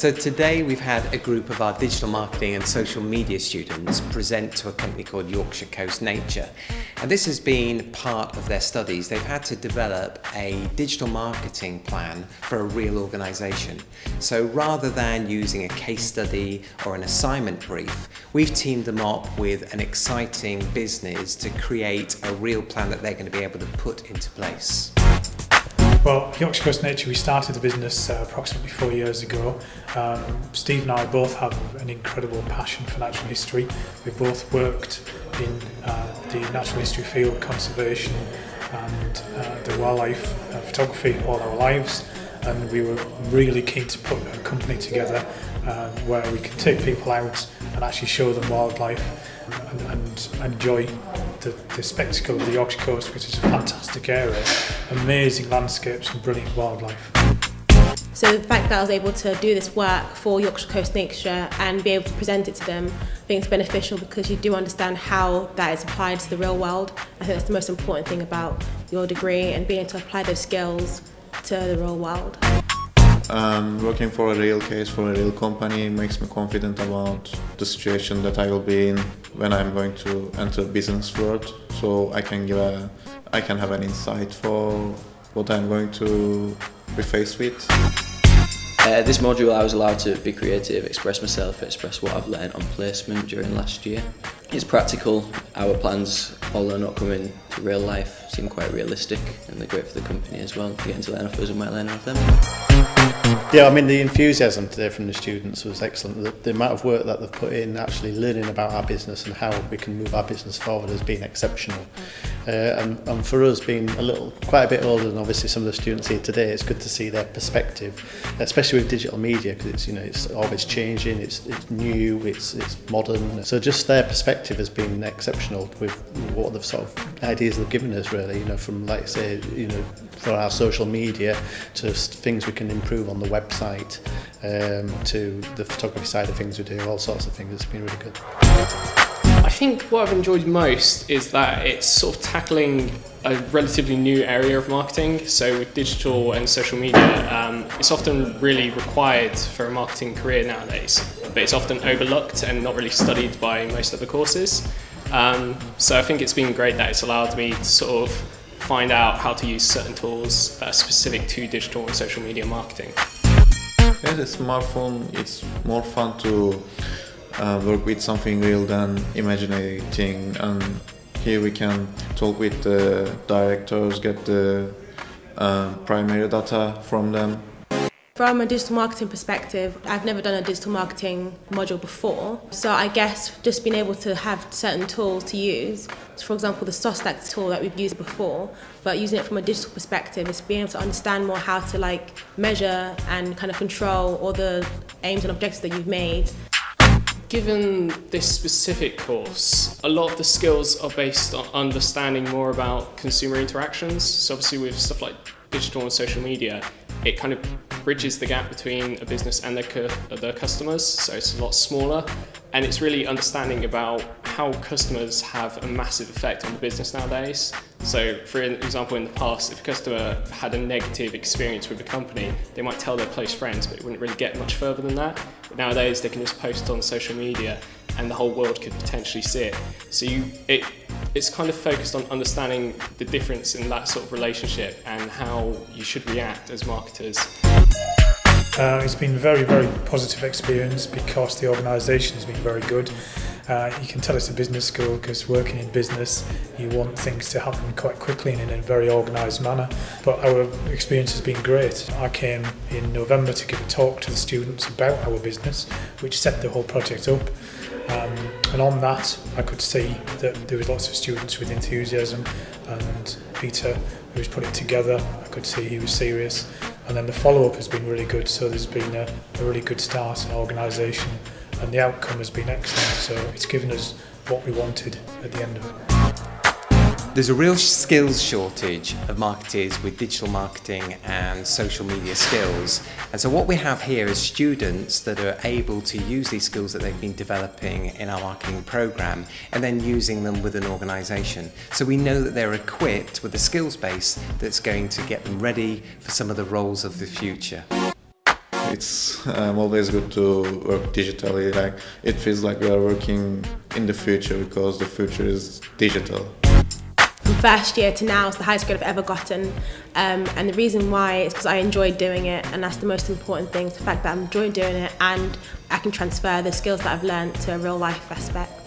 So today we've had a group of our digital marketing and social media students present to a company called Yorkshire Coast Nature. And this has been part of their studies. They've had to develop a digital marketing plan for a real organisation. So rather than using a case study or an assignment brief, we've teamed them up with an exciting business to create a real plan that they're going to be able to put into place. Well, Yorkshire Coast Nature, we started the business approximately 4 years ago. Steve and I both have an incredible passion for natural history. We've both worked in the natural history field, conservation and the wildlife photography all our lives, and we were really keen to put a company together where we can take people out and actually show them wildlife and enjoy the spectacle of the Yorkshire coast, which is a fantastic area, amazing landscapes and brilliant wildlife. So the fact that I was able to do this work for Yorkshire Coast Nature and be able to present it to them, I think it's beneficial because you do understand how that is applied to the real world. I think that's the most important thing about your degree, and being able to apply those skills to the real world. Working for a real case for a real company makes me confident about the situation that I will be in when I'm going to enter business world. So I can have an insight for what I'm going to be faced with. This module I was allowed to be creative, express myself, express what I've learned on placement during last year. It's practical. Our plans, although not coming to real life, seem quite realistic, and they're great for the company as well, getting to learn off us and we're learning off them. Yeah, I mean, the enthusiasm today from the students was excellent. The amount of work that they've put in actually learning about our business and how we can move our business forward has been exceptional. And for us, being quite a bit older than obviously some of the students here today, it's good to see their perspective, especially with digital media, because it's always changing, it's new, it's modern. So just their perspective has been exceptional with what the sort of ideas they've given us, really. From, like I say, for our social media to things we can improve on the website, to the photography side of things we do, all sorts of things. It's been really good. I think what I've enjoyed most is that it's sort of tackling a relatively new area of marketing. So with digital and social media, it's often really required for a marketing career nowadays, but it's often overlooked and not really studied by most other courses. So I think it's been great that it's allowed me to sort of find out how to use certain tools that are specific to digital and social media marketing. Yes, it's more fun. It's more fun to work with something real than imagining, and here we can talk with the directors, get the primary data from them. From a digital marketing perspective, I've never done a digital marketing module before, so I guess just being able to have certain tools to use, for example the SOSTAC tool that we've used before, but using it from a digital perspective is being able to understand more how to measure and kind of control all the aims and objectives that you've made. Given this specific course, a lot of the skills are based on understanding more about consumer interactions. So obviously with stuff like digital and social media, it kind of bridges the gap between a business and their customers, so it's a lot smaller, and it's really understanding about how customers have a massive effect on the business nowadays. So for example, in the past, if a customer had a negative experience with a company, they might tell their close friends, but it wouldn't really get much further than that. But nowadays they can just post on social media and the whole world could potentially see it. So it's kind of focused on understanding the difference in that sort of relationship and how you should react as marketers. It's been a very, very positive experience because the organisation has been very good. You can tell it's a business school because working in business, you want things to happen quite quickly and in a very organised manner. But our experience has been great. I came in November to give a talk to the students about our business, which set the whole project up. And on that, I could see that there was lots of students with enthusiasm, and Peter, who was putting it together, I could see he was serious. And then the follow-up has been really good, so there's been a really good start and organisation, and the outcome has been excellent, so it's given us what we wanted at the end of it. There's a real skills shortage of marketers with digital marketing and social media skills. And so what we have here is students that are able to use these skills that they've been developing in our marketing programme and then using them with an organisation. So we know that they're equipped with a skills base that's going to get them ready for some of the roles of the future. it's always good to work digitally. Like it feels like we are working in the future because the future is digital. From first year to now, it's the highest grade I've ever gotten, and the reason why is because I enjoyed doing it, and that's the most important thing, the fact that I'm enjoying doing it and I can transfer the skills that I've learned to a real life aspect.